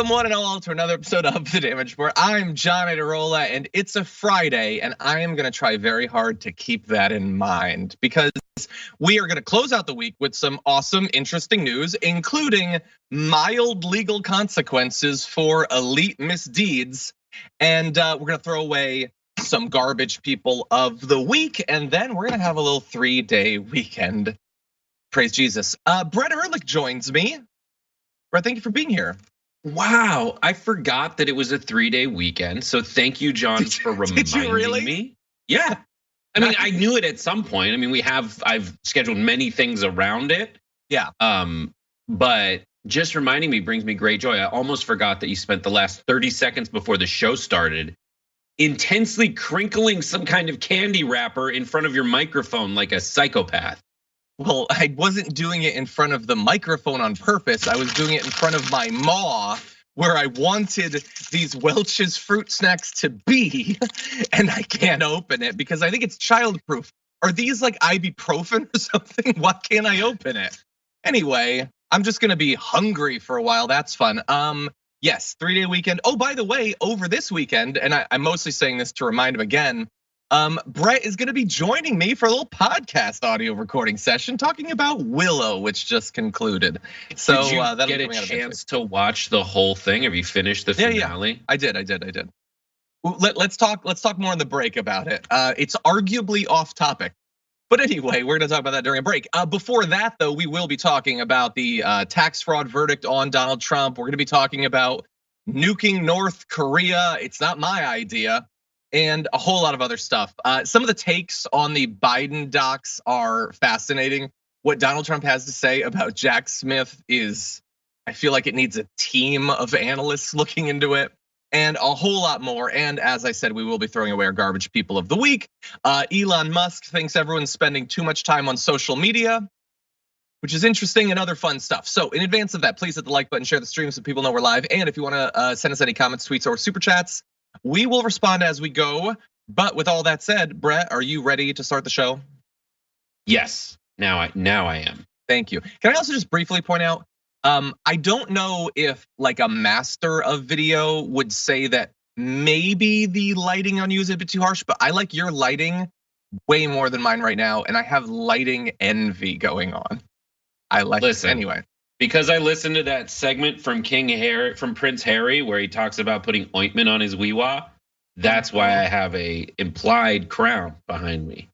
Welcome one and all to another episode of The Damage Report. I'm John Idarola and it's a Friday and I am gonna try very hard to keep that in mind because we are gonna close out the week with some awesome, interesting news, including mild legal consequences for elite misdeeds. And we're gonna throw away some garbage people of the week. And then we're gonna have a little 3-day weekend. Praise Jesus. Brett Erlich joins me. Brett, thank you for being here. Wow, I forgot that it was a 3-day weekend. So thank you, John, for reminding me. Yeah. I mean, I knew it at some point. I mean, I've scheduled many things around it. Yeah. But just reminding me brings me great joy. I almost forgot that you spent the last 30 seconds before the show started intensely crinkling some kind of candy wrapper in front of your microphone like a psychopath. Well, I wasn't doing it in front of the microphone on purpose. I was doing it in front of my maw where I wanted these Welch's fruit snacks to be, and I can't open it because I think it's childproof. Are these like ibuprofen or something? Why can't I open it? Anyway, I'm just gonna be hungry for a while. That's fun. Yes, 3-day weekend. Oh, by the way, over this weekend, and I'm mostly saying this to remind him again, Brett is gonna be joining me for a little podcast audio recording session talking about Willow, which just concluded. So did you get a chance to watch the whole thing? Have you finished the finale? Yeah. I did. Let's talk more on the break about it. It's arguably off topic. But anyway, we're gonna talk about that during a break. Before that though, we will be talking about the tax fraud verdict on Donald Trump. We're gonna be talking about nuking North Korea. It's not my idea. And a whole lot of other stuff. Some of the takes on the Biden docs are fascinating. What Donald Trump has to say about Jack Smith is, I feel like it needs a team of analysts looking into it, and a whole lot more. And as I said, we will be throwing away our garbage people of the week. Elon Musk thinks everyone's spending too much time on social media, which is interesting, and other fun stuff. So in advance of that, please hit the like button, share the stream so people know we're live. And if you wanna send us any comments, tweets, or super chats, we will respond as we go. But with all that said, Brett, are you ready to start the show? Yes, now I am. Thank you. Can I also just briefly point out, I don't know if like a master of video would say that maybe the lighting on you is a bit too harsh, but I like your lighting way more than mine right now, and I have lighting envy going on. I like it anyway. Because I listened to that segment from Prince Harry, where he talks about putting ointment on his wee-wah. That's why I have a implied crown behind me,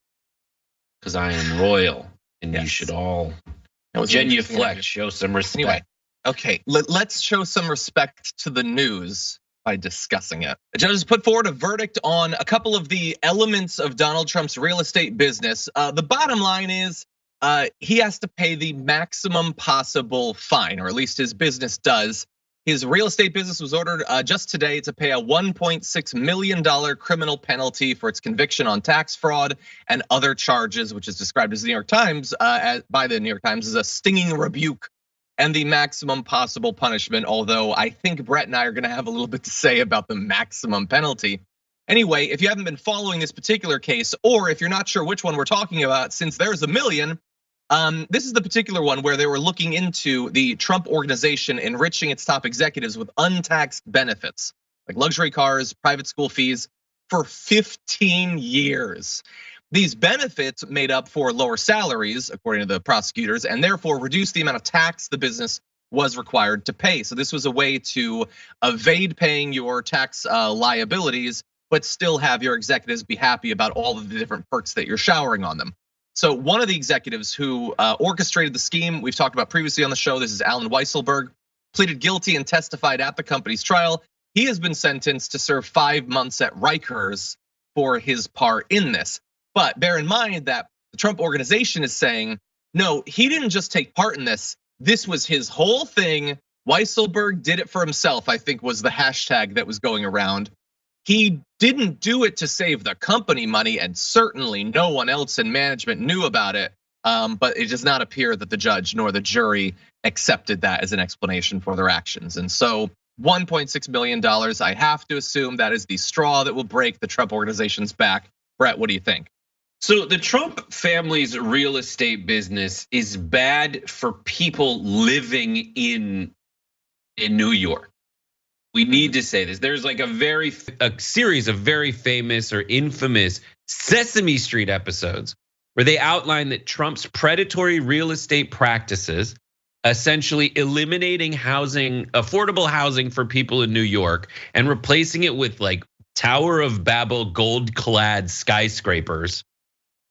because I am royal, and you should all genuflect, show some respect. Anyway, okay, let's show some respect to the news by discussing it. The judges put forward a verdict on a couple of the elements of Donald Trump's real estate business. The bottom line is, he has to pay the maximum possible fine, or at least his business does. His real estate business was ordered just today to pay a $1.6 million criminal penalty for its conviction on tax fraud and other charges, which is described as by the New York Times as a stinging rebuke and the maximum possible punishment. Although I think Brett and I are gonna have a little bit to say about the maximum penalty. Anyway, if you haven't been following this particular case, or if you're not sure which one we're talking about, since there's a million, this is the particular one where they were looking into the Trump organization enriching its top executives with untaxed benefits, like luxury cars, private school fees, for 15 years. These benefits made up for lower salaries, according to the prosecutors, and therefore reduced the amount of tax the business was required to pay. So this was a way to evade paying your tax liabilities, but still have your executives be happy about all of the different perks that you're showering on them. So one of the executives who orchestrated the scheme, we've talked about previously on the show, this is Alan Weisselberg, pleaded guilty and testified at the company's trial. He has been sentenced to serve 5 months at Rikers for his part in this. But bear in mind that the Trump organization is saying, no, he didn't just take part in this. This was his whole thing. Weisselberg did it for himself, I think was the hashtag that was going around. He didn't do it to save the company money, and certainly no one else in management knew about it. But it does not appear that the judge nor the jury accepted that as an explanation for their actions. And so $1.6 million, I have to assume that is the straw that will break the Trump organization's back. Brett, what do you think? So the Trump family's real estate business is bad for people living in New York. We need to say this. There's like a series of very famous or infamous Sesame Street episodes where they outline that Trump's predatory real estate practices, essentially eliminating housing, affordable housing for people in New York and replacing it with like Tower of Babel gold-clad skyscrapers,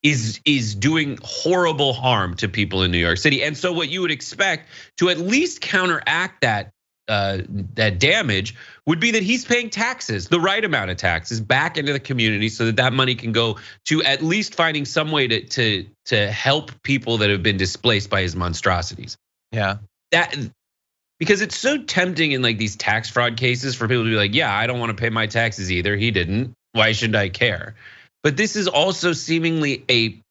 is doing horrible harm to people in New York City. And so what you would expect to at least counteract that damage would be that he's paying taxes, the right amount of taxes, back into the community so that money can go to at least finding some way to help people that have been displaced by his monstrosities. Yeah. Because it's so tempting in like these tax fraud cases for people to be like, yeah, I don't want to pay my taxes either. He didn't. Why should I care? But this is also seemingly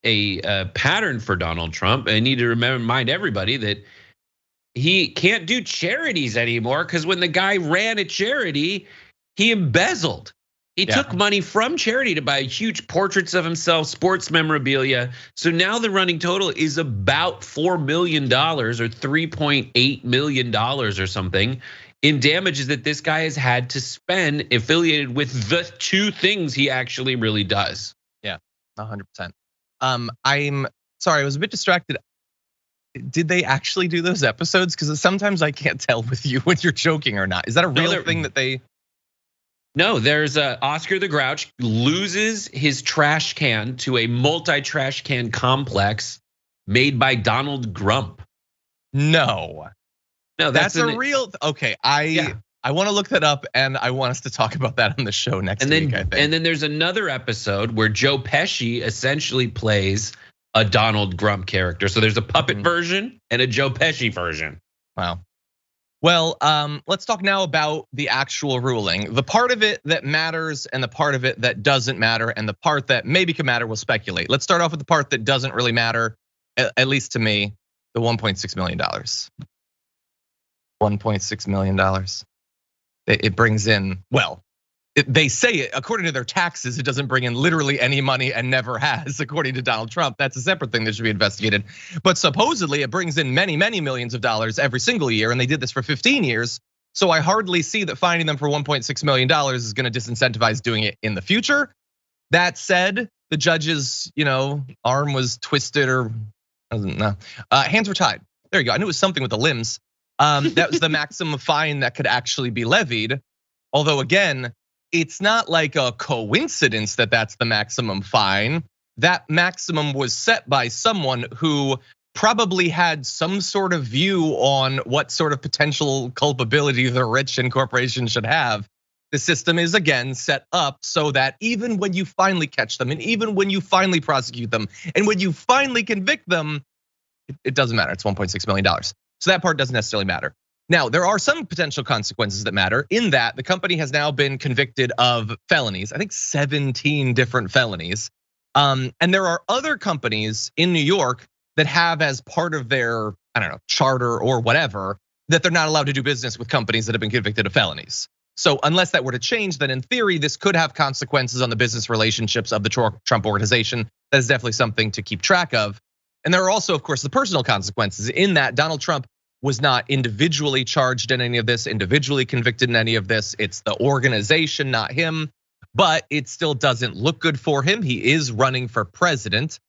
a pattern for Donald Trump. I need to remind everybody that he can't do charities anymore because when the guy ran a charity, he embezzled. He took money from charity to buy huge portraits of himself, sports memorabilia. So now the running total is about $4 million or $3.8 million or something in damages that this guy has had to spend affiliated with the two things he actually really does. Yeah, 100%. I'm sorry, I was a bit distracted. Did they actually do those episodes? Because sometimes I can't tell with you when you're joking or not. Is that a real thing that they? No, there's Oscar the Grouch loses his trash can to a multi-trash can complex made by Donald Grump. No, that's a real. Okay, I want to look that up and I want us to talk about that on the show next week. I think. And then there's another episode where Joe Pesci essentially plays a Donald Grump character. So there's a puppet version and a Joe Pesci version. Wow. Well, let's talk now about the actual ruling. The part of it that matters and the part of it that doesn't matter, and the part that maybe could matter, we'll speculate. Let's start off with the part that doesn't really matter, at least to me, the $1.6 million. $1.6 million. It brings in, well, they say it, according to their taxes, it doesn't bring in literally any money and never has, according to Donald Trump. That's a separate thing that should be investigated. But supposedly it brings in many, many millions of dollars every single year, and they did this for 15 years. So I hardly see that finding them for $1.6 million is gonna disincentivize doing it in the future. That said, the judge's arm was twisted or, I don't know, hands were tied. There you go, I knew it was something with the limbs. That was the maximum fine that could actually be levied. Although again, it's not like a coincidence that that's the maximum fine. That maximum was set by someone who probably had some sort of view on what sort of potential culpability the rich and corporations should have. The system is again set up so that even when you finally catch them, and even when you finally prosecute them, and when you finally convict them, it doesn't matter. It's $1.6 million. So that part doesn't necessarily matter. Now, there are some potential consequences that matter in that the company has now been convicted of felonies, I think 17 different felonies. And there are other companies in New York that have as part of their, I don't know, charter or whatever, that they're not allowed to do business with companies that have been convicted of felonies. So unless that were to change, then in theory, this could have consequences on the business relationships of the Trump organization. That is definitely something to keep track of. And there are also, of course, the personal consequences in that Donald Trump was not individually charged in any of this, individually convicted in any of this. It's the organization, not him, but it still doesn't look good for him. He is running for president.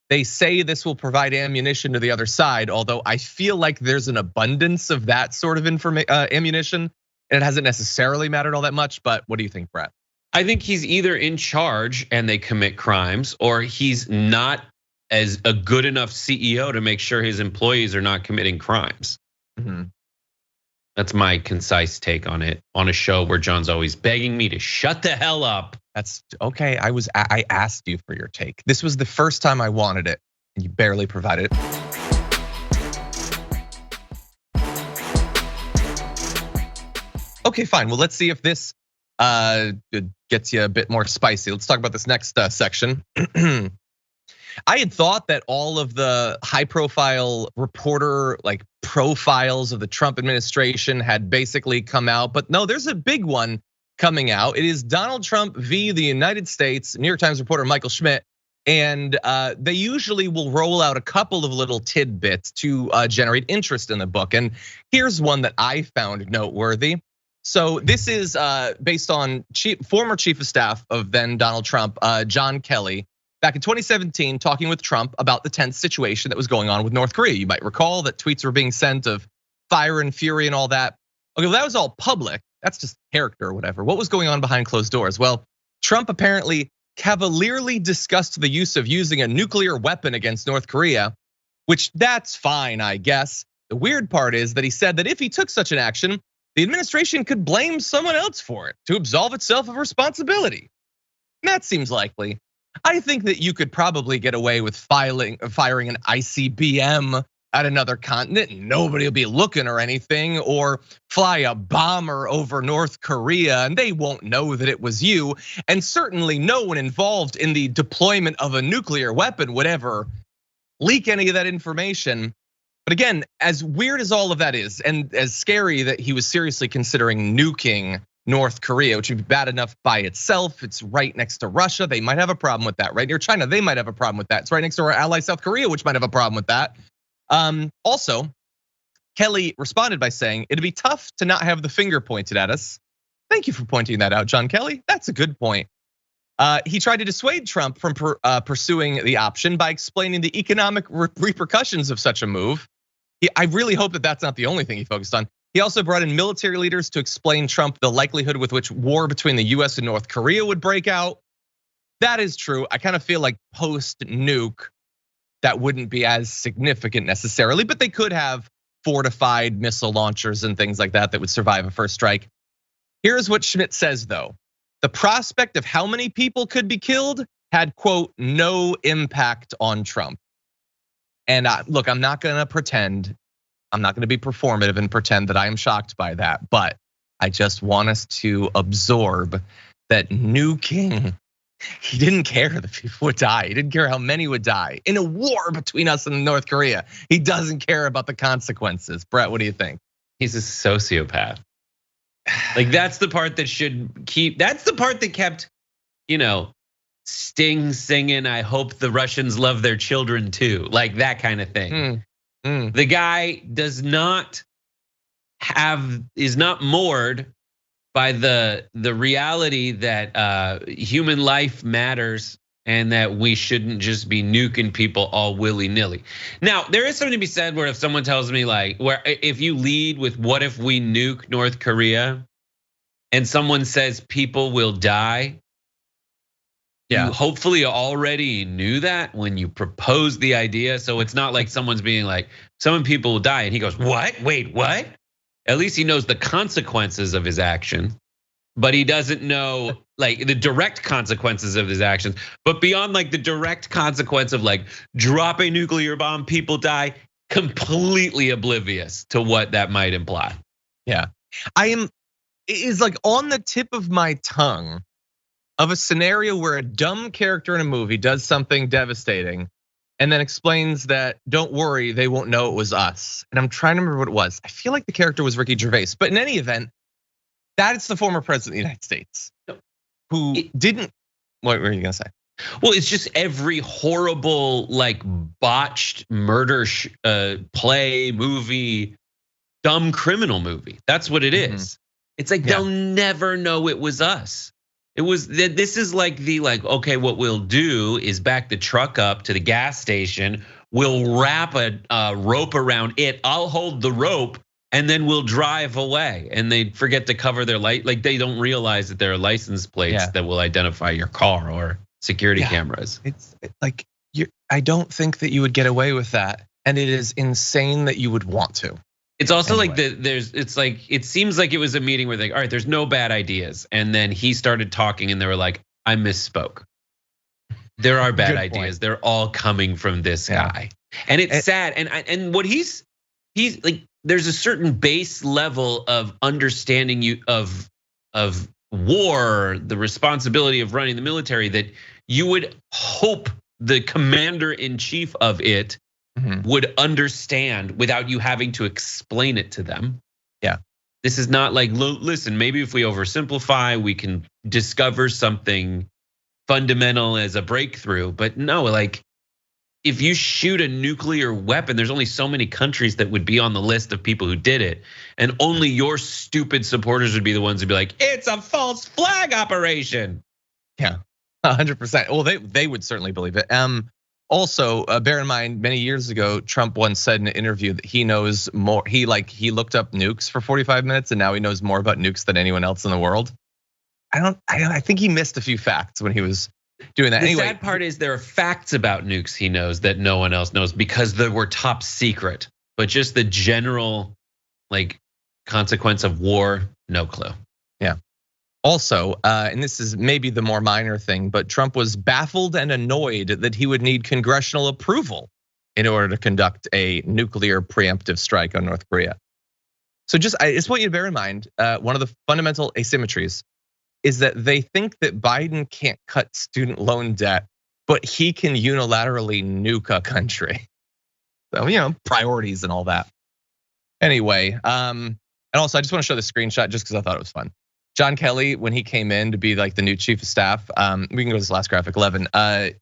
They say this will provide ammunition to the other side, although I feel like there's an abundance of that sort of ammunition, and it hasn't necessarily mattered all that much. But what do you think, Brett? I think he's either in charge and they commit crimes, or he's not as a good enough CEO to make sure his employees are not committing crimes. That's my concise take on it, on a show where John's always begging me to shut the hell up. That's okay. I asked you for your take. This was the first time I wanted it, and you barely provided it. Okay, fine. Well, let's see if this gets you a bit more spicy. Let's talk about this next section. I had thought that all of the high-profile reporter profiles of the Trump administration had basically come out, but no, there's a big one coming out. It is Donald Trump v. the United States, New York Times reporter Michael Schmidt, and they usually will roll out a couple of little tidbits to generate interest in the book. And here's one that I found noteworthy. So this is based on former chief of staff of then Donald Trump, John Kelly, back in 2017, talking with Trump about the tense situation that was going on with North Korea. You might recall that tweets were being sent of fire and fury and all that. Okay, well, that was all public. That's just character or whatever. What was going on behind closed doors? Well, Trump apparently cavalierly discussed the use of using a nuclear weapon against North Korea, which that's fine, I guess. The weird part is that he said that if he took such an action, the administration could blame someone else for it to absolve itself of responsibility. And that seems likely. I think that you could probably get away with firing an ICBM at another continent and nobody will be looking or anything, or fly a bomber over North Korea and they won't know that it was you. And certainly no one involved in the deployment of a nuclear weapon would ever leak any of that information. But again, as weird as all of that is, and as scary that he was seriously considering nuking North Korea, which would be bad enough by itself. It's right next to Russia. They might have a problem with that. Right near China, they might have a problem with that. It's right next to our ally South Korea, which might have a problem with that. Also, Kelly responded by saying, it'd be tough to not have the finger pointed at us. Thank you for pointing that out, John Kelly. That's a good point. He tried to dissuade Trump from pursuing the option by explaining the economic repercussions of such a move. I really hope that that's not the only thing he focused on. He also brought in military leaders to explain Trump the likelihood with which war between the US and North Korea would break out. That is true. I kind of feel like post-nuke, that wouldn't be as significant necessarily, but they could have fortified missile launchers and things like that that would survive a first strike. Here's what Schmidt says though. The prospect of how many people could be killed had, quote, no impact on Trump. And look, I'm not gonna pretend, I'm not gonna be performative and pretend that I am shocked by that, but I just want us to absorb that nuking, he didn't care that people would die. He didn't care how many would die. In a war between us and North Korea, he doesn't care about the consequences. Brett, what do you think? He's a sociopath. Like that's the part that should keep, that's the part that kept, Sting singing, I hope the Russians love their children too. Like that kind of thing. The guy is not moored by the reality that human life matters and that we shouldn't just be nuking people all willy-nilly. Now, there is something to be said where if someone tells me like, where if you lead with what if we nuke North Korea and someone says people will die, you hopefully already knew that when you proposed the idea. So it's not like someone's being like, some people will die and he goes, what? Wait, what? At least he knows the consequences of his action, but he doesn't know like the direct consequences of his actions. But beyond like the direct consequence of like drop a nuclear bomb, people die, completely oblivious to what that might imply. Yeah, it is like on the tip of my tongue of a scenario where a dumb character in a movie does something devastating and then explains that, don't worry, they won't know it was us. And I'm trying to remember what it was. I feel like the character was Ricky Gervais, but in any event, that is the former president of the United States who didn't, what were you gonna say? Well, it's just every horrible, like botched murder play, movie, dumb criminal movie. That's what it is. It's like they'll never know it was us. This is like okay, what we'll do is back the truck up to the gas station. We'll wrap a rope around it. I'll hold the rope and then we'll drive away. And they forget to cover their light. Like they don't realize that there are license plates that will identify your car or security cameras. It's like, I don't think that you would get away with that. And it is insane that you would want to. It's also like it seems like it was a meeting where all right, there's no bad ideas. And then he started talking and they were like, I misspoke. There are bad ideas. They're all coming from this guy. And it's sad. And what he's like, there's a certain base level of understanding of war, the responsibility of running the military that you would hope the commander in chief of it would understand without you having to explain it to them. Yeah. This is not like, listen, maybe if we oversimplify, we can discover something fundamental as a breakthrough. But no, like if you shoot a nuclear weapon, there's only so many countries that would be on the list of people who did it. And only your stupid supporters would be the ones who'd be like, it's a false flag operation. Yeah, 100%. Well, they would certainly believe it. Also, bear in mind, many years ago, Trump once said in an interview that he knows more. He looked up nukes for 45 minutes, and now he knows more about nukes than anyone else in the world. I think he missed a few facts when he was doing that. The sad part is there are facts about nukes he knows that no one else knows because they were top secret. But just the general consequence of war, no clue. Yeah. Also, and this is maybe the more minor thing, but Trump was baffled and annoyed that he would need congressional approval in order to conduct a nuclear preemptive strike on North Korea. So I just want you to bear in mind, one of the fundamental asymmetries is that they think that Biden can't cut student loan debt, but he can unilaterally nuke a country. So, priorities and all that. Anyway, and also I just want to show the screenshot just because I thought it was fun. John Kelly, when he came in to be like the new chief of staff, we can go to this last graphic 11.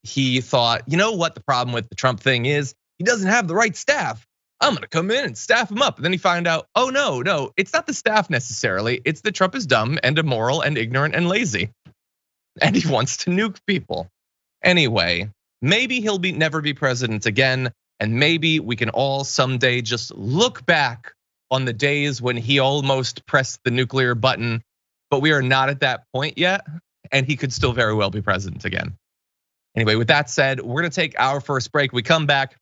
He thought, you know what the problem with the Trump thing is? He doesn't have the right staff. I'm gonna come in and staff him up. And then he found out, oh no, it's not the staff necessarily. It's that Trump is dumb and immoral and ignorant and lazy. And he wants to nuke people. Anyway, maybe he'll never be president again. And maybe we can all someday just look back on the days when he almost pressed the nuclear button, but we are not at that point yet. And he could still very well be president again. Anyway, with that said, we're gonna take our first break. We come back.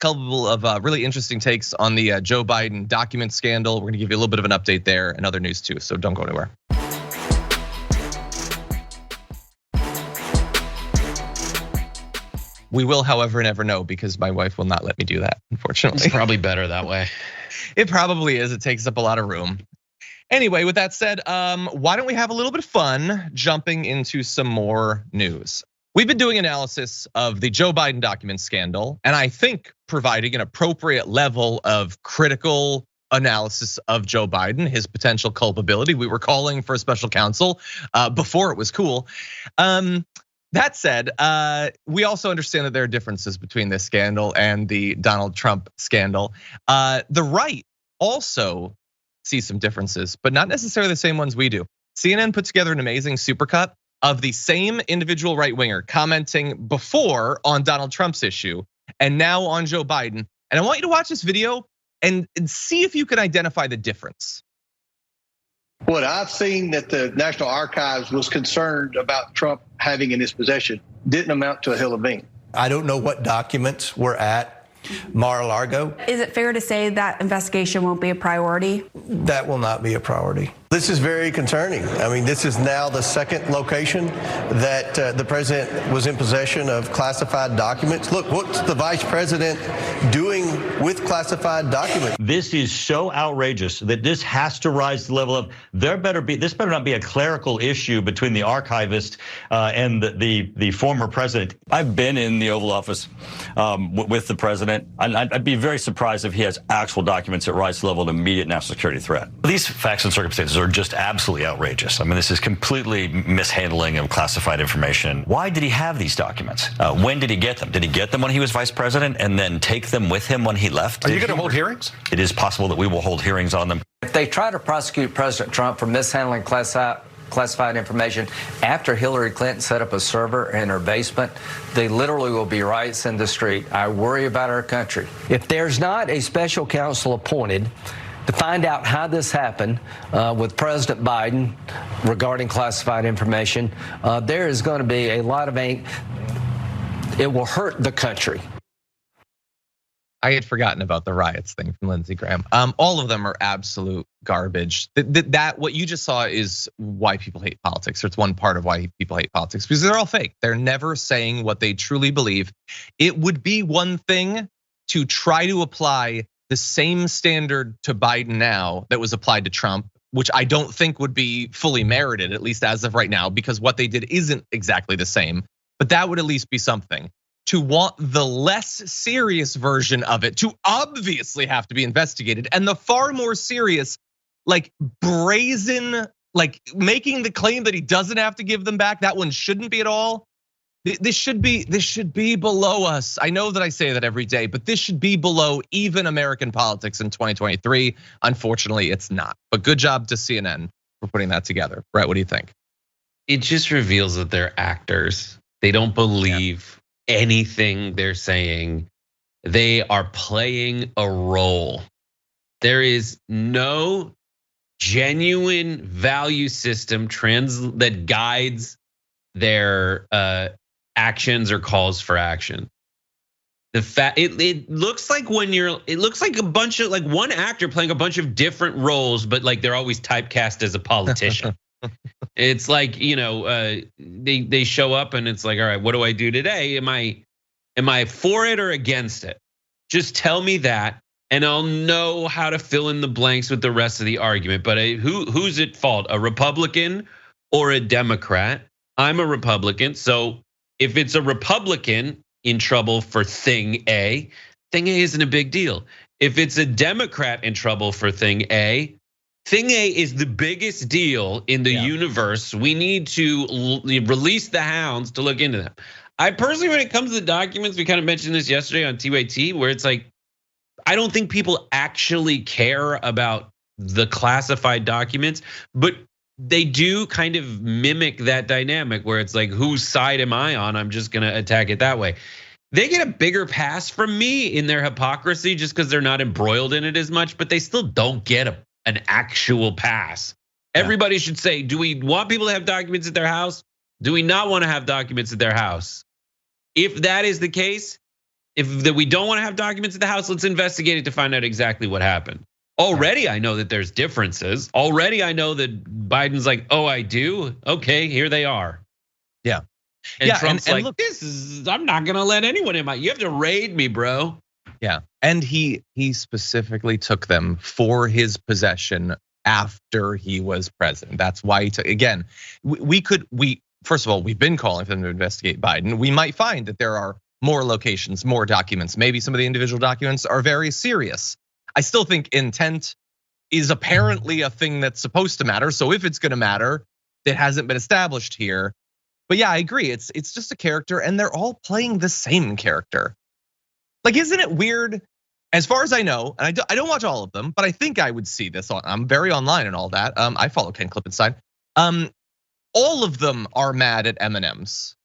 Couple of really interesting takes on the Joe Biden document scandal. We're gonna give you a little bit of an update there and other news too, so don't go anywhere. We will, however, never know because my wife will not let me do that, unfortunately. It's probably better that way. It probably is, it takes up a lot of room. Anyway, with that said, why don't we have a little bit of fun jumping into some more news? We've been doing analysis of the Joe Biden document scandal, and I think providing an appropriate level of critical analysis of Joe Biden, his potential culpability. We were calling for a special counsel before it was cool. That said, we also understand that there are differences between this scandal and the Donald Trump scandal. The right also sees some differences, but not necessarily the same ones we do. CNN put together an amazing supercut of the same individual right winger commenting before on Donald Trump's issue and now on Joe Biden. And I want you to watch this video and see if you can identify the difference. What I've seen that the National Archives was concerned about Trump having in his possession didn't amount to a hill of beans. I don't know what documents were at Mar-a-Lago. Is it fair to say that investigation won't be a priority? That will not be a priority. This is very concerning. I mean, this is now the second location that the president was in possession of classified documents. Look, what's the vice president doing with classified documents? This is so outrageous that this has to rise to the level of this better not be a clerical issue between the archivist and the former president. I've been in the Oval Office with the president. I'd be very surprised if he has actual documents that rise to the level of immediate national security threat. These facts and circumstances are just absolutely outrageous. I mean, this is completely mishandling of classified information. Why did he have these documents? When did he get them? Did he get them when he was vice president and then take them with him when he left? Are you going to hold hearings? It is possible that we will hold hearings on them. If they try to prosecute President Trump for mishandling classified information after Hillary Clinton set up a server in her basement, they literally will be riots in the street. I worry about our country. If there's not a special counsel appointed to find out how this happened with President Biden regarding classified information, there is going to be a lot of it will hurt the country. I had forgotten about the riots thing from Lindsey Graham. All of them are absolute garbage. That what you just saw is why people hate politics, or it's one part of why people hate politics, because they're all fake. They're never saying what they truly believe. It would be one thing to try to apply the same standard to Biden now that was applied to Trump, which I don't think would be fully merited, at least as of right now, because what they did isn't exactly the same. But that would at least be something. To want the less serious version of it to obviously have to be investigated, and the far more serious, like brazen, like making the claim that he doesn't have to give them back, that one shouldn't be at all. This should be below us. I know that I say that every day, but this should be below even American politics in 2023. Unfortunately, it's not. But good job to CNN for putting that together. Brett, what do you think? It just reveals that they're actors. They don't believe anything they're saying. They are playing a role. There is no genuine value system that guides their actions or calls for action. The fact it looks like it looks like a bunch of, like, one actor playing a bunch of different roles, but like they're always typecast as a politician. It's like, they show up and it's like, all right, what do I do today? Am I for it or against it? Just tell me that, and I'll know how to fill in the blanks with the rest of the argument. But who's at fault? A Republican or a Democrat? I'm a Republican, so if it's a Republican in trouble for thing A isn't a big deal. If it's a Democrat in trouble for thing A is the biggest deal in the universe. We need to release the hounds to look into them. I personally, when it comes to the documents, we kind of mentioned this yesterday on TYT, where it's like, I don't think people actually care about the classified documents, but they do kind of mimic that dynamic where it's like, whose side am I on? I'm just gonna attack it that way. They get a bigger pass from me in their hypocrisy just because they're not embroiled in it as much, but they still don't get an actual pass. Everybody should say, do we want people to have documents at their house? Do we not want to have documents at their house? If that is the case, if we don't want to have documents at the house, let's investigate it to find out exactly what happened. Already I know that there's differences. Already I know that Biden's like, oh, I do? Okay, here they are. Yeah. And Trump's like, look, I'm not gonna let anyone in you have to raid me, bro. Yeah, and he specifically took them for his possession after he was president. That's why he took, again, first of all, we've been calling for them to investigate Biden. We might find that there are more locations, more documents. Maybe some of the individual documents are very serious. I still think intent is apparently a thing that's supposed to matter. So if it's gonna matter, it hasn't been established here. But yeah, I agree. It's just a character, and they're all playing the same character. Like, isn't it weird? As far as I know, and I don't watch all of them, but I think I would see this on. I'm very online and all that. I follow Ken Klippenstein. All of them are mad at M&Ms.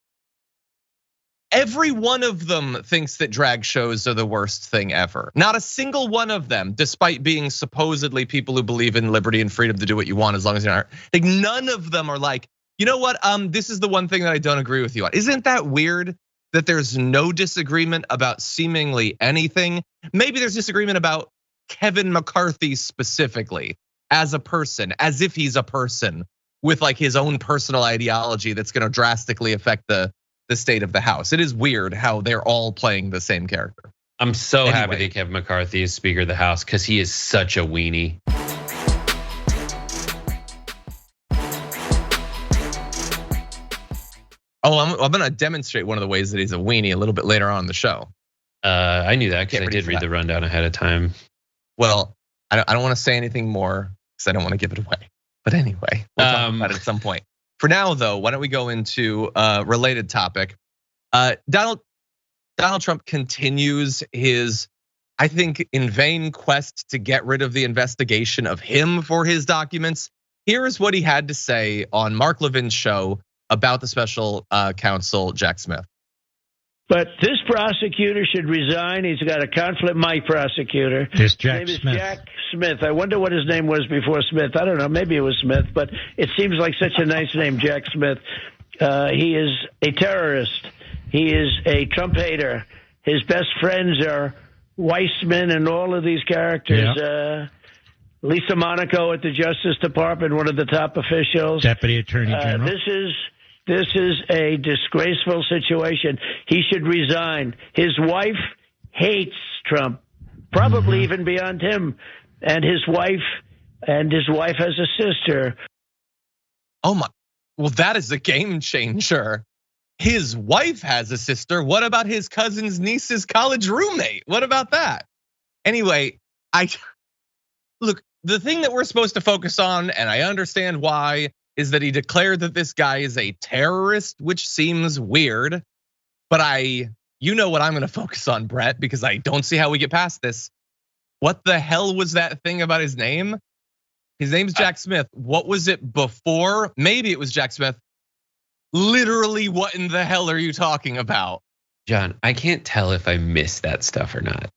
Every one of them thinks that drag shows are the worst thing ever. Not a single one of them, despite being supposedly people who believe in liberty and freedom to do what you want as long as you're not. Like, none of them are like, you know what? This is the one thing that I don't agree with you on. Isn't that weird that there's no disagreement about seemingly anything? Maybe there's disagreement about Kevin McCarthy specifically as a person, as if he's a person with like his own personal ideology that's gonna drastically affect the state of the House. It is weird how they're all playing the same character. I'm so happy that Kevin McCarthy is Speaker of the House because he is such a weenie. Oh, I'm gonna demonstrate one of the ways that he's a weenie a little bit later on in the show. I knew that because I did read the rundown ahead of time. Well, I don't want to say anything more because I don't want to give it away. But anyway, we'll talk about it at some point. For now, though, why don't we go into a related topic? Donald Trump continues his, I think, in vain quest to get rid of the investigation of him for his documents. Here is what he had to say on Mark Levin's show about the special counsel, Jack Smith. But this prosecutor should resign. He's got a conflict, my prosecutor. This Jack His name Smith. is Jack Smith. I wonder what his name was before Smith. I don't know. Maybe it was Smith, but it seems like such a nice name, Jack Smith. He is a terrorist. He is a Trump hater. His best friends are Weissman and all of these characters. Yep. Lisa Monaco at the Justice Department, one of the top officials. Deputy Attorney General. This is a disgraceful situation. He should resign. His wife hates Trump, probably even beyond him. And his wife has a sister. Oh my, well, that is a game changer. His wife has a sister. What about his cousin's niece's college roommate? What about that? Anyway, look, the thing that we're supposed to focus on, and I understand why, is that he declared that this guy is a terrorist, which seems weird. But you know what I'm gonna focus on, Brett, because I don't see how we get past this. What the hell was that thing about his name? His name's Jack Smith. What was it before? Maybe it was Jack Smith. Literally, what in the hell are you talking about? John, I can't tell if I missed that stuff or not.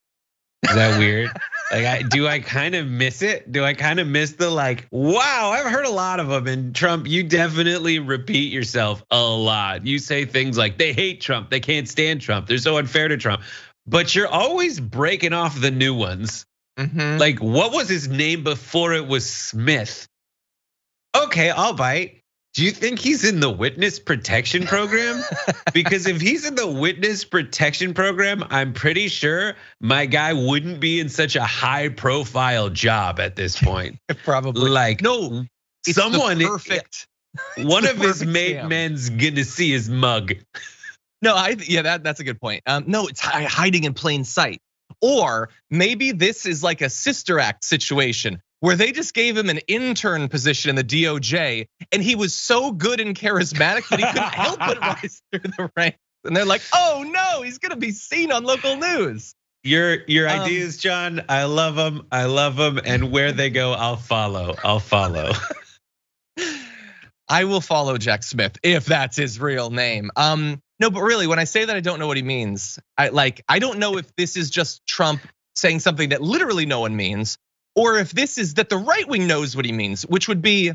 Is that weird? Like, do I kind of miss it? Do I kind of miss the wow, I've heard a lot of them. And Trump, you definitely repeat yourself a lot. You say things like they hate Trump, they can't stand Trump, they're so unfair to Trump. But you're always breaking off the new ones. Like, what was his name before it was Smith? Okay, I'll bite. Do you think he's in the witness protection program? Because if he's in the witness protection program, I'm pretty sure my guy wouldn't be in such a high profile job at this point. Probably. Like, no, someone perfect. One of his men's gonna see his mug. No, that's a good point. No, it's hiding in plain sight. Or maybe this is like a Sister Act situation where they just gave him an intern position in the DOJ, and he was so good and charismatic that he couldn't help but rise through the ranks. And they're like, oh no, he's gonna be seen on local news. Your ideas, John, I love them. I love them. And where they go, I'll follow. I will follow Jack Smith if that's his real name. No, but really, when I say that I don't know what he means, I don't know if this is just Trump saying something that literally no one means, or if this is that the right wing knows what he means, which would be,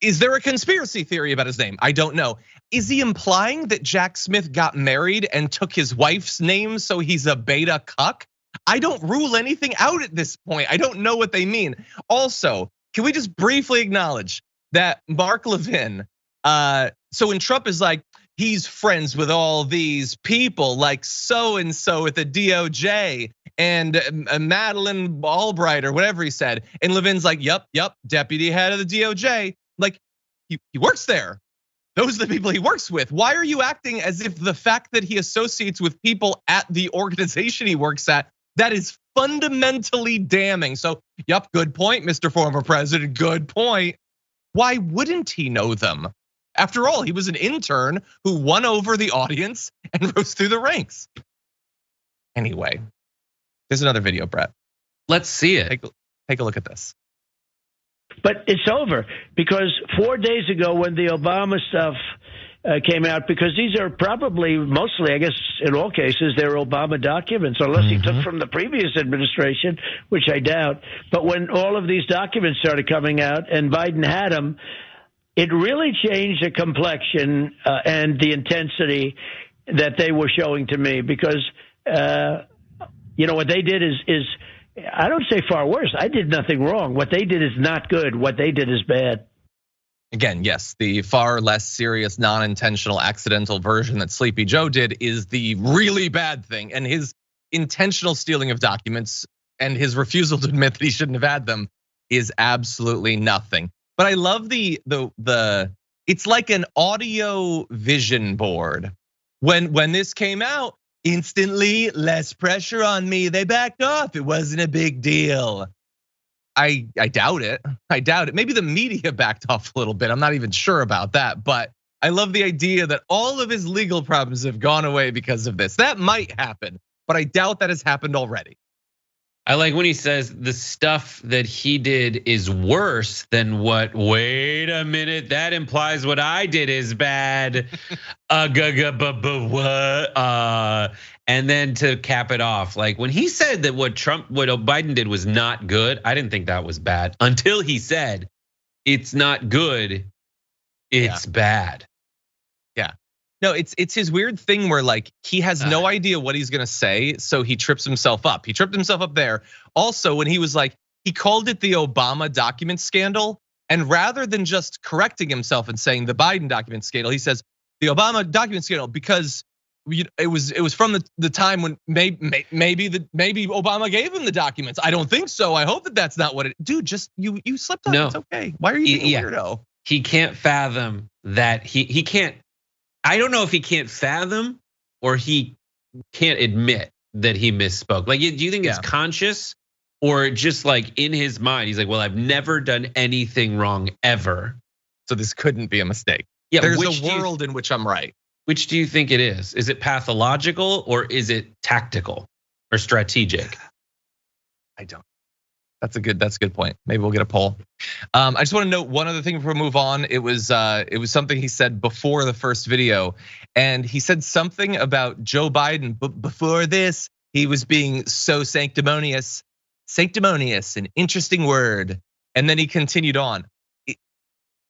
is there a conspiracy theory about his name? I don't know. Is he implying that Jack Smith got married and took his wife's name so he's a beta cuck? I don't rule anything out at this point. I don't know what they mean. Also, can we just briefly acknowledge that Mark Levin, so when Trump is like, he's friends with all these people like so-and-so at the DOJ and Madeleine Albright or whatever he said. And Levin's like, yep, deputy head of the DOJ. Like, he works there. Those are the people he works with. Why are you acting as if the fact that he associates with people at the organization he works at, that is fundamentally damning? So, yep, good point, Mr. Former President, good point. Why wouldn't he know them? After all, he was an intern who won over the audience and rose through the ranks. Anyway, there's another video, Brett. Let's see it. Take a look at this. But it's over because 4 days ago when the Obama stuff came out, because these are probably mostly, I guess in all cases, they're Obama documents, unless he took from the previous administration, which I doubt. But when all of these documents started coming out and Biden had them, it really changed the complexion and the intensity that they were showing to me, because what they did is I don't say far worse. I did nothing wrong. What they did is not good. What they did is bad. Again, yes, the far less serious, non-intentional, accidental version that Sleepy Joe did is the really bad thing, and his intentional stealing of documents and his refusal to admit that he shouldn't have had them is absolutely nothing. But I love the it's like an audio vision board. When this came out, instantly less pressure on me. They backed off. It wasn't a big deal. I doubt it. I doubt it. Maybe the media backed off a little bit. I'm not even sure about that. But I love the idea that all of his legal problems have gone away because of this. That might happen, but I doubt that has happened already. I like when he says the stuff that he did is worse than what, wait a minute, that implies what I did is bad. And then to cap it off, like when he said that what Biden did was not good, I didn't think that was bad until he said it's not good, it's bad. Yeah. No, it's his weird thing where like he has no idea what he's gonna say, so he trips himself up. He tripped himself up there. Also, when he was like, he called it the Obama document scandal, and rather than just correcting himself and saying the Biden document scandal, he says the Obama document scandal because it was from the time when maybe Obama gave him the documents. I don't think so. I hope that that's not what it. Dude, just you slipped up. No. It's okay. Why are you being a weirdo? He can't fathom that he can't. I don't know if he can't fathom or he can't admit that he misspoke. Like, do you think it's conscious or just like in his mind, he's like, well, I've never done anything wrong ever. So this couldn't be a mistake. Yeah, there's a world in which I'm right. Which do you think it is? Is it pathological or is it tactical or strategic? I don't. That's a good point. Maybe we'll get a poll. I just want to note one other thing before we move on. It was something he said before the first video, and he said something about Joe Biden. But before this, he was being so sanctimonious. Sanctimonious, an interesting word. And then he continued on.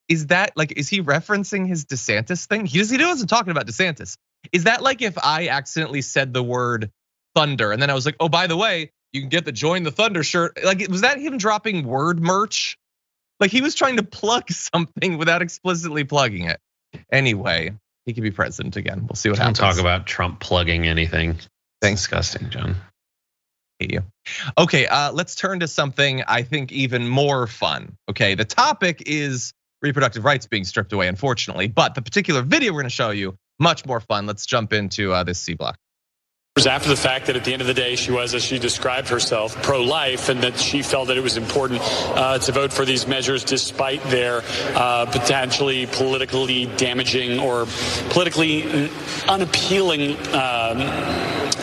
Is that like, is he referencing his DeSantis thing? He wasn't talking about DeSantis. Is that like if I accidentally said the word thunder and then I was like, oh, by the way, you can get the Join the Thunder shirt. Like, was that him dropping word merch? Like he was trying to plug something without explicitly plugging it. Anyway, he could be president again. We'll see what happens. Don't talk about Trump plugging anything. Thanks. Disgusting, John. Hate you. Okay, let's turn to something I think even more fun. Okay, the topic is reproductive rights being stripped away, unfortunately. But the particular video we're gonna show you, much more fun. Let's jump into this C block. After the fact that at the end of the day, she was, as she described herself, pro-life, and that she felt that it was important to vote for these measures despite their potentially politically damaging or politically unappealing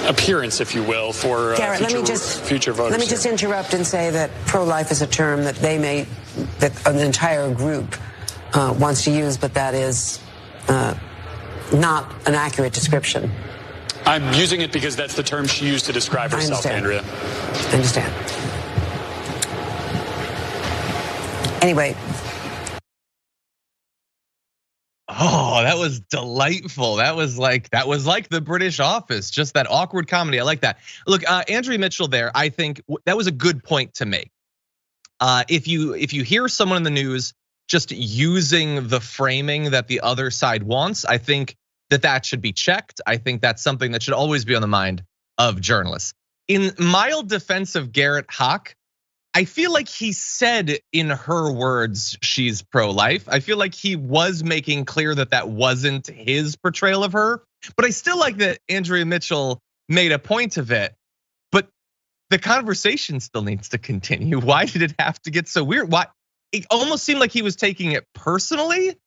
appearance, if you will, for Garrett, future voters. Let me just interrupt and say that pro-life is a term that that an entire group wants to use, but that is not an accurate description. I'm using it because that's the term she used to describe herself, Andrea. I understand. Anyway. Oh, that was delightful. That was like the British Office, just that awkward comedy. I like that. Look, Andrea Mitchell there, I think that was a good point to make. If you hear someone in the news just using the framing that the other side wants, I think that should be checked. I think that's something that should always be on the mind of journalists. In mild defense of Garrett Hawk, I feel like he said in her words she's pro-life. I feel like he was making clear that wasn't his portrayal of her. But I still like that Andrea Mitchell made a point of it. But the conversation still needs to continue. Why did it have to get so weird? Why? It almost seemed like he was taking it personally,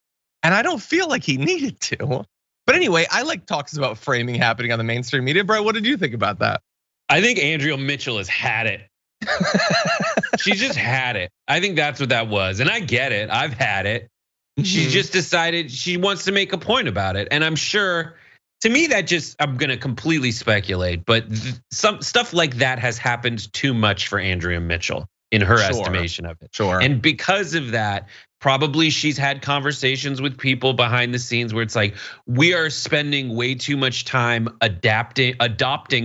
and I don't feel like he needed to. But anyway, I like talks about framing happening on the mainstream media. Bro, what did you think about that? I think Andrea Mitchell has had it. She just had it. I think that's what that was. And I get it. I've had it. She just decided she wants to make a point about it. And I'm sure, to me, I'm gonna completely speculate, but some stuff like that has happened too much for Andrea Mitchell in her estimation of it. Sure. And because of that, probably she's had conversations with people behind the scenes where it's like, we are spending way too much time adopting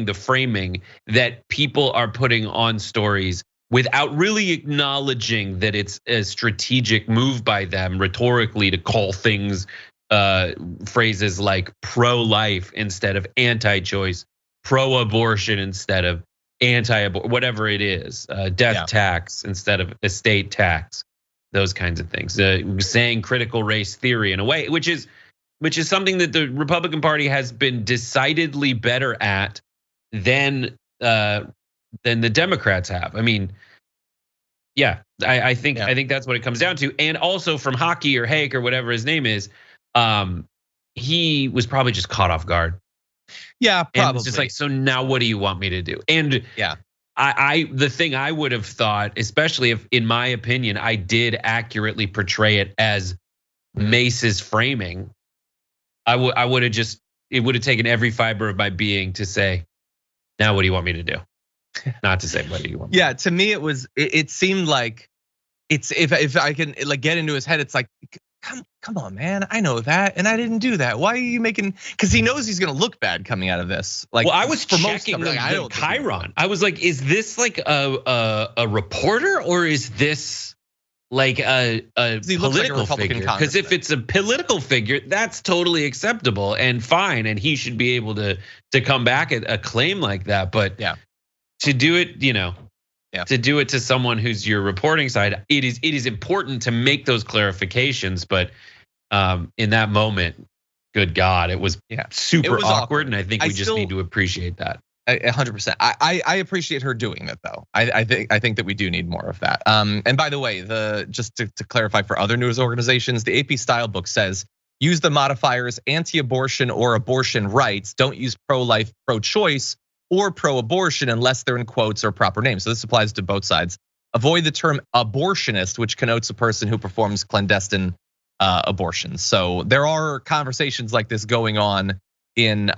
the framing that people are putting on stories without really acknowledging that it's a strategic move by them rhetorically to call things phrases like pro-life instead of anti-choice, pro-abortion instead of anti-abortion, whatever it is, death tax instead of estate tax. Those kinds of things, saying critical race theory in a way, which is something that the Republican Party has been decidedly better at than the Democrats have. I mean, yeah, I think that's what it comes down to. And also from Hockey or Hake or whatever his name is, he was probably just caught off guard. Yeah, probably. And it's just like, so now what do you want me to do? And yeah. The thing I would have thought, especially if, in my opinion, I did accurately portray it as Mace's framing, I would have just, it would have taken every fiber of my being to say, now what do you want me to do? Not to say, what do you want? Yeah, to me it seemed like it's if I can like get into his head, it's like, come on, man, I know that, and I didn't do that. Why are you making? Because he knows he's gonna look bad coming out of this. Like, well, I was checking the Chiron. I was like, is this like a reporter or is this like a political figure? Because if it's a political figure, that's totally acceptable and fine, and he should be able to come back at a claim like that. But yeah, to do it, to do it to someone who's your reporting side, it is important to make those clarifications. But in that moment, good God, it was super awkward, and I think we just need to appreciate that. 100%. I appreciate her doing that though. I think that we do need more of that. And by the way, just to clarify for other news organizations, the AP Style book says use the modifiers anti-abortion or abortion rights. Don't use pro-life, pro-choice, or pro-abortion unless they're in quotes or proper names. So this applies to both sides. Avoid the term abortionist, which connotes a person who performs clandestine abortions. So there are conversations like this going on in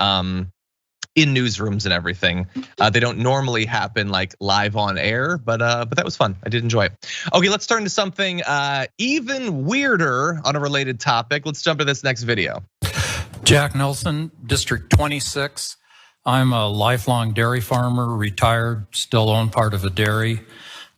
newsrooms and everything. They don't normally happen like live on air, but that was fun. I did enjoy it. Okay, let's turn to something even weirder on a related topic. Let's jump to this next video. Jack Nelson, District 26. I'm a lifelong dairy farmer, retired, still own part of a dairy.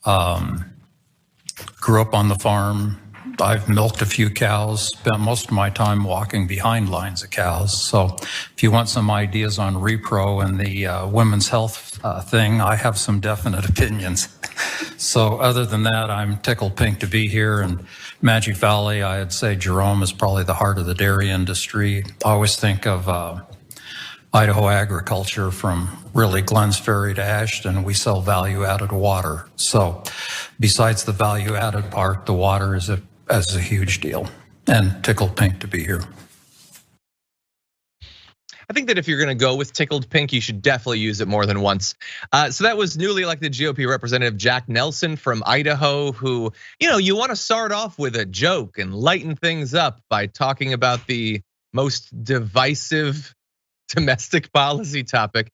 Grew up on the farm. I've milked a few cows, spent most of my time walking behind lines of cows. So if you want some ideas on repro and the women's health thing, I have some definite opinions. So other than that, I'm tickled pink to be here. And Magic Valley, I'd say Jerome is probably the heart of the dairy industry. I always think of Idaho agriculture from really Glens Ferry to Ashton. We sell value added water. So besides the value added part, the water is a huge deal, and tickled pink to be here. I think that if you're gonna go with tickled pink, you should definitely use it more than once. So that was newly elected GOP Representative Jack Nelson from Idaho, who, you wanna start off with a joke and lighten things up by talking about the most divisive domestic policy topic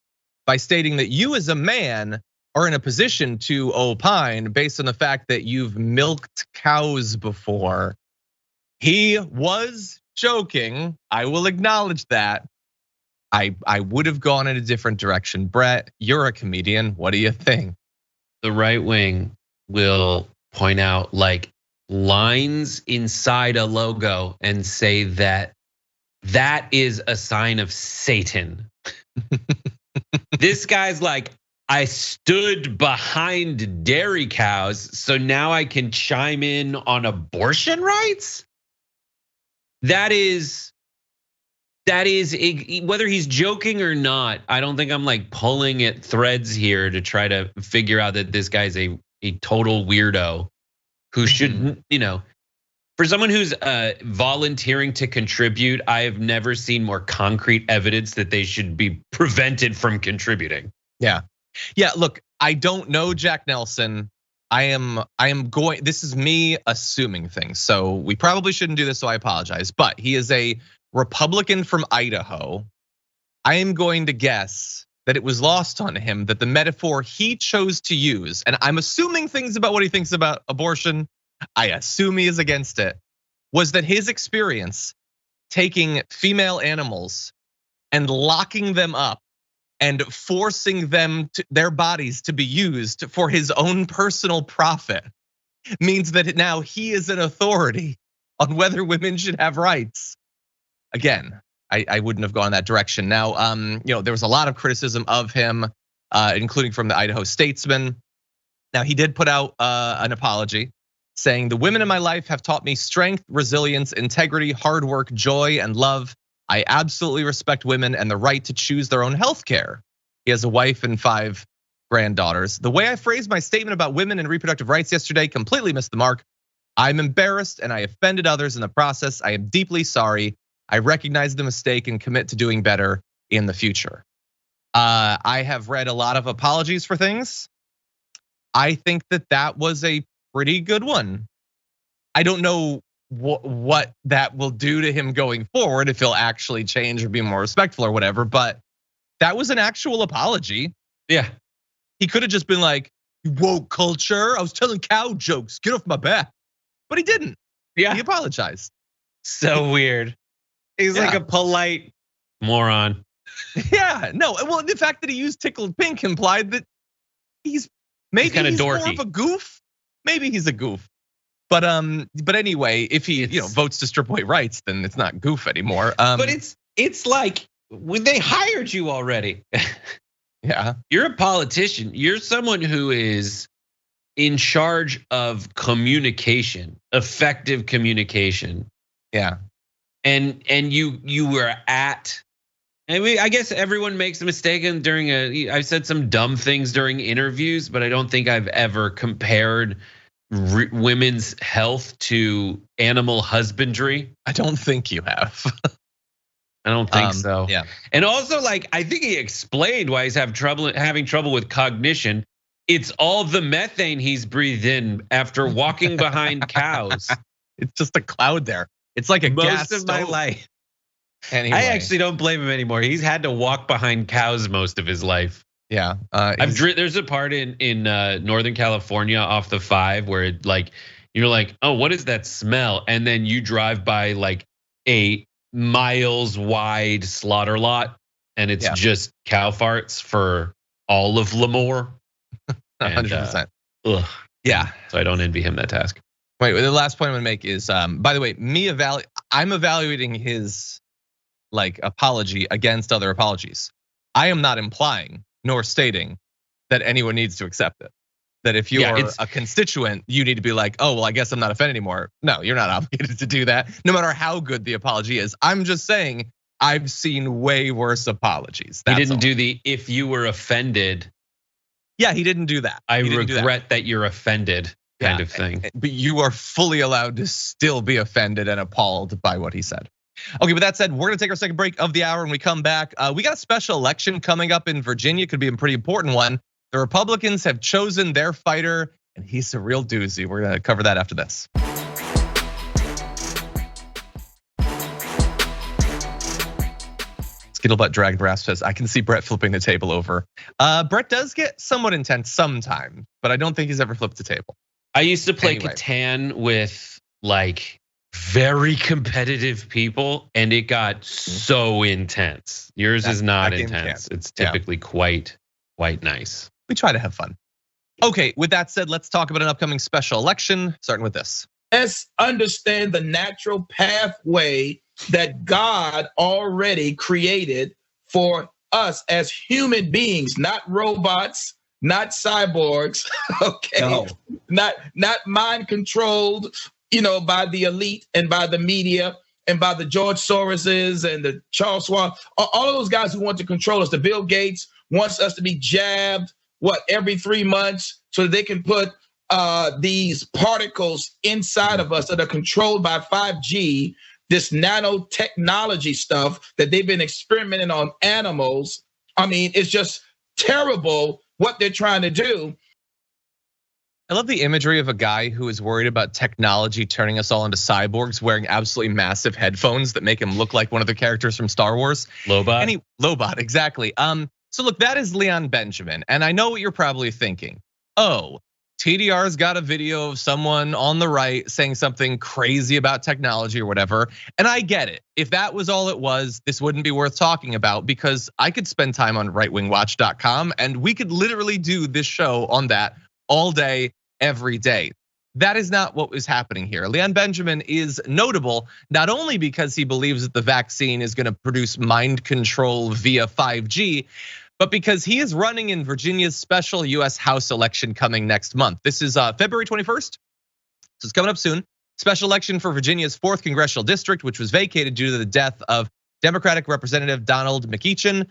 by stating that you as a man are in a position to opine based on the fact that you've milked cows before. He was joking. I will acknowledge that. I would have gone in a different direction. Brett, you're a comedian. What do you think? The right wing will point out like lines inside a logo and say that is a sign of Satan. This guy's like, I stood behind dairy cows, so now I can chime in on abortion rights? That is whether he's joking or not. I don't think I'm like pulling at threads here to try to figure out that this guy's a total weirdo who shouldn't, for someone who's volunteering to contribute, I have never seen more concrete evidence that they should be prevented from contributing. Yeah, look, I don't know Jack Nelson. This is me assuming things. So we probably shouldn't do this, so I apologize. But he is a Republican from Idaho. I am going to guess that it was lost on him that the metaphor he chose to use, and I'm assuming things about what he thinks about abortion, I assume he is against it, was that his experience taking female animals and locking them up and forcing their bodies to be used for his own personal profit means that now he is an authority on whether women should have rights. Again, I wouldn't have gone that direction. Now, there was a lot of criticism of him, including from the Idaho Statesman. Now, he did put out an apology saying, the women in my life have taught me strength, resilience, integrity, hard work, joy, and love. I absolutely respect women and the right to choose their own health care. He has a wife and 5 granddaughters. The way I phrased my statement about women and reproductive rights yesterday completely missed the mark. I'm embarrassed and I offended others in the process. I am deeply sorry. I recognize the mistake and commit to doing better in the future. I have read a lot of apologies for things. I think that was a pretty good one. I don't know what that will do to him going forward, if he'll actually change or be more respectful or whatever, but that was an actual apology. Yeah. He could have just been like, woke culture, I was telling cow jokes, get off my back. But he didn't. Yeah. He apologized. So weird. He's like a polite moron. Yeah, no, well, the fact that he used tickled pink implied that he's maybe he's more of a goof. Maybe he's a goof. But anyway, if he votes to strip away rights, then it's not goof anymore. But it's like when they hired you already. Yeah. You're a politician. You're someone who is in charge of communication, effective communication. Yeah. And you were at And I guess everyone makes a mistake I've said some dumb things during interviews, but I don't think I've ever compared women's health to animal husbandry. I don't think you have. I don't think so. Yeah. And also, like, I think he explained why he's having trouble with cognition. It's all the methane he's breathed in after walking behind cows. It's just a cloud there. It's like a gas most of my stove. life. Anyway. I actually don't blame him anymore. He's had to walk behind cows most of his life. Yeah. There's a part in Northern California off the 5 where you're like, oh, what is that smell? And then you drive by like a miles wide slaughter lot, and it's just cow farts for all of Lemoore. 100%. Ugh. Yeah. So I don't envy him that task. Wait, the last point I'm gonna make is, by the way, I'm evaluating his apology against other apologies. I am not implying nor stating that anyone needs to accept it. That if you are a constituent, you need to be like, oh, well, I guess I'm not offended anymore. No, you're not obligated to do that, no matter how good the apology is. I'm just saying I've seen way worse apologies. He didn't do the if you were offended. Yeah, he didn't do that. I regret that you're offended kind of thing. But you are fully allowed to still be offended and appalled by what he said. Okay, with that said, we're gonna take our second break of the hour. When we come back, we got a special election coming up in Virginia. Could be a pretty important one. The Republicans have chosen their fighter, and he's a real doozy. We're gonna cover that after this. Skittlebutt Drag Brass says, I can see Brett flipping the table over. Brett does get somewhat intense sometimes, but I don't think he's ever flipped the table. I used to play Catan with very competitive people, and it got so intense. Yours is not intense. It's typically quite nice. We try to have fun. Okay, with that said, let's talk about an upcoming special election, starting with this. Let's understand the natural pathway that God already created for us as human beings, not robots, not cyborgs, okay? No. Not mind controlled, by the elite and by the media and by the George Soroses and the Charles Schwab, all of those guys who want to control us. The Bill Gates wants us to be jabbed, every 3 months so that they can put these particles inside of us that are controlled by 5G, this nanotechnology stuff that they've been experimenting on animals. I mean, it's just terrible what they're trying to do. I love the imagery of a guy who is worried about technology turning us all into cyborgs wearing absolutely massive headphones that make him look like one of the characters from Star Wars. Lobot? Lobot, exactly. So look, that is Leon Benjamin. And I know what you're probably thinking. Oh, TDR's got a video of someone on the right saying something crazy about technology or whatever. And I get it. If that was all it was, this wouldn't be worth talking about, because I could spend time on rightwingwatch.com and we could literally do this show on that all day, every day. That is not what was happening here. Leon Benjamin is notable not only because he believes that the vaccine is going to produce mind control via 5G, but because he is running in Virginia's special US House election coming next month. This is February 21st, so it's coming up soon. Special election for Virginia's 4th congressional district, which was vacated due to the death of Democratic Representative Donald McEachin.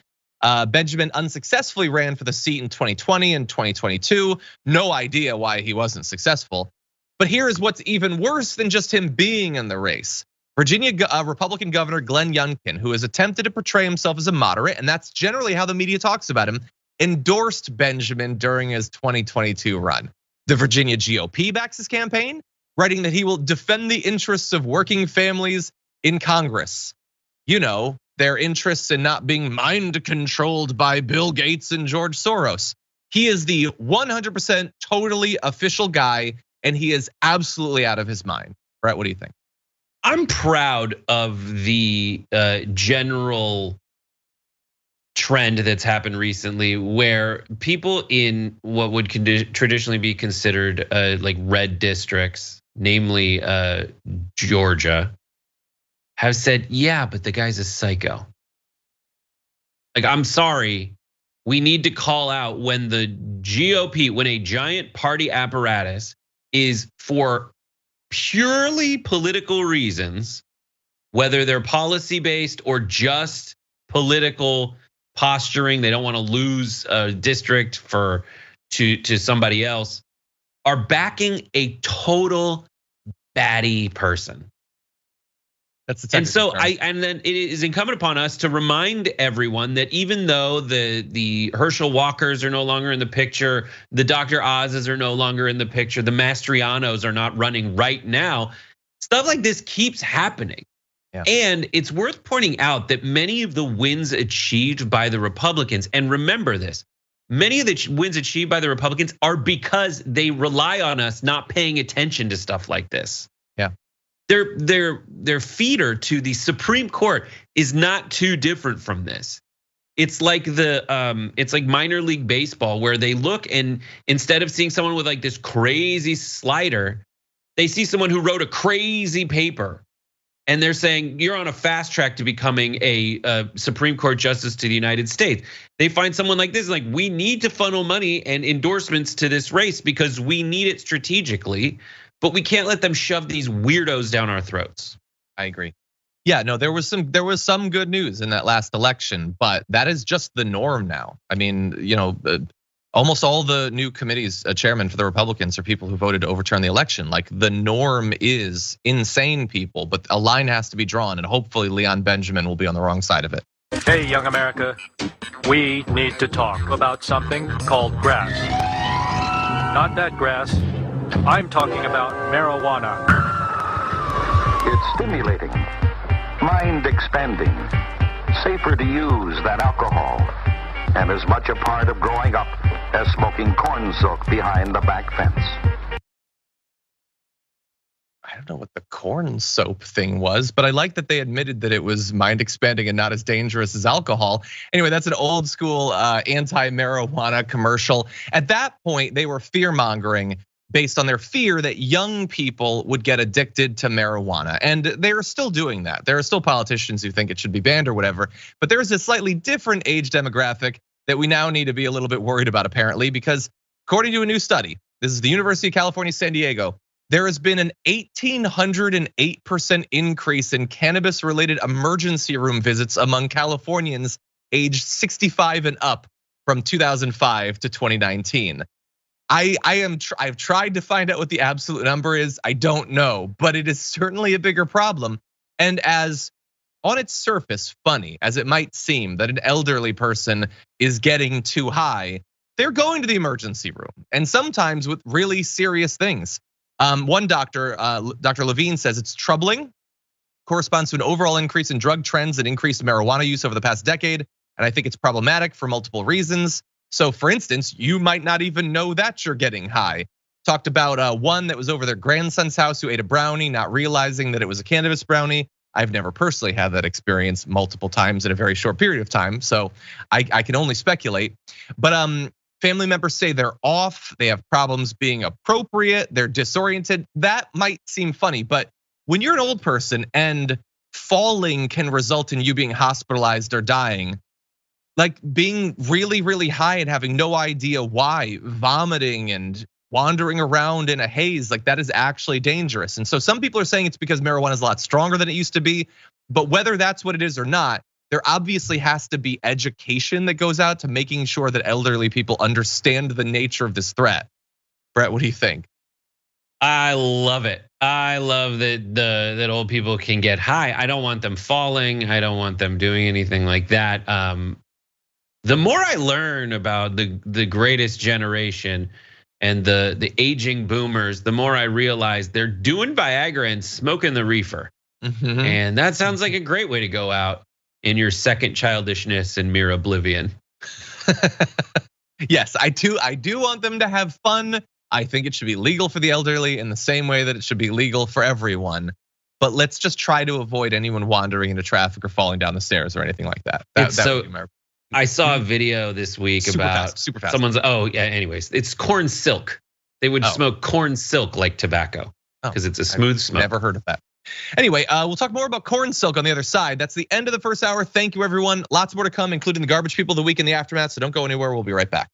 Benjamin unsuccessfully ran for the seat in 2020 and 2022. No idea why he wasn't successful. But here is what's even worse than just him being in the race. Virginia Republican Governor Glenn Youngkin, who has attempted to portray himself as a moderate, and that's generally how the media talks about him, endorsed Benjamin during his 2022 run. The Virginia GOP backs his campaign, writing that he will defend the interests of working families in Congress. Their interests in not being mind controlled by Bill Gates and George Soros. He is the 100% totally official guy, and he is absolutely out of his mind. Brett, what do you think? I'm proud of the general trend that's happened recently, where people in what would traditionally be considered like red districts, namely Georgia, have said, yeah, but the guy's a psycho. I'm sorry, we need to call out when the GOP, when a giant party apparatus is for purely political reasons, whether they're policy based or just political posturing. They don't want to lose a district to somebody else, are backing a total baddie person. That's the and so term. and then it is incumbent upon us to remind everyone that even though the Herschel Walkers are no longer in the picture, the Dr. Oz's are no longer in the picture, the Mastrianos are not running right now, stuff like this keeps happening. Yeah. And it's worth pointing out that many of the wins achieved by the Republicans, and remember this, many of the wins achieved by the Republicans are because they rely on us not paying attention to stuff like this. Yeah. Their feeder to the Supreme Court is not too different from this. It's like it's like minor league baseball, where they look and instead of seeing someone with like this crazy slider, they see someone who wrote a crazy paper, and they're saying you're on a fast track to becoming a Supreme Court justice to the United States. They find someone like this, like, we need to funnel money and endorsements to this race because we need it strategically, but we can't let them shove these weirdos down our throats. I agree. Yeah, no, there was some good news in that last election, but that is just the norm now. I mean, almost all the new committees, chairman for the Republicans, are people who voted to overturn the election. Like, the norm is insane people, but a line has to be drawn, and hopefully Leon Benjamin will be on the wrong side of it. Hey, young America, we need to talk about something called grass. Not that grass. I'm talking about marijuana. It's stimulating, mind expanding, safer to use than alcohol, and as much a part of growing up as smoking corn silk behind the back fence. I don't know what the corn soap thing was, but I like that they admitted that it was mind expanding and not as dangerous as alcohol. Anyway, that's an old school anti-marijuana commercial. At that point, they were fear mongering based on their fear that young people would get addicted to marijuana. And they are still doing that. There are still politicians who think it should be banned or whatever, but there's a slightly different age demographic that we now need to be a little bit worried about, apparently, because according to a new study, this is the University of California, San Diego, there has been an 1,808% increase in cannabis-related emergency room visits among Californians aged 65 and up from 2005 to 2019. I've tried to find out what the absolute number is. I don't know, but it is certainly a bigger problem. And as on its surface funny as it might seem that an elderly person is getting too high, they're going to the emergency room, and sometimes with really serious things. One doctor, Dr. Levine, says it's troubling, corresponds to an overall increase in drug trends and increased marijuana use over the past decade. And I think it's problematic for multiple reasons. So for instance, you might not even know that you're getting high. Talked about one that was over their grandson's house who ate a brownie, not realizing that it was a cannabis brownie. I've never personally had that experience multiple times in a very short period of time, so I can only speculate. But family members say they're off, they have problems being appropriate, they're disoriented. That might seem funny, but when you're an old person and falling can result in you being hospitalized or dying, like being really, really high and having no idea why, vomiting and wandering around in a haze, like that is actually dangerous. And so some people are saying it's because marijuana is a lot stronger than it used to be, but whether that's what it is or not, there obviously has to be education that goes out to making sure that elderly people understand the nature of this threat. Brett, what do you think? I love it. I love that old people can get high. I don't want them falling. I don't want them doing anything like that. The more I learn about the greatest generation and the aging boomers, the more I realize they're doing Viagra and smoking the reefer. Mm-hmm. And that sounds like a great way to go out in your second childishness and mere oblivion. Yes, I do want them to have fun. I think it should be legal for the elderly in the same way that it should be legal for everyone. But let's just try to avoid anyone wandering into traffic or falling down the stairs or anything like that. I saw a video this week about someone's, anyways, it's corn silk. They would smoke corn silk like tobacco because it's a smooth smoke. Never heard of that. Anyway, we'll talk more about corn silk on the other side. That's the end of the first hour. Thank you, everyone. Lots more to come, including the garbage people, the week in the aftermath. So don't go anywhere. We'll be right back.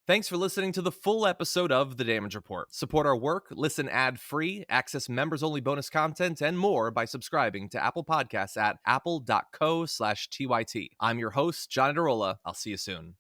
Thanks for listening to the full episode of The Damage Report. Support our work, listen ad-free, access members-only bonus content, and more by subscribing to Apple Podcasts at apple.co/TYT. I'm your host, John Adarola. I'll see you soon.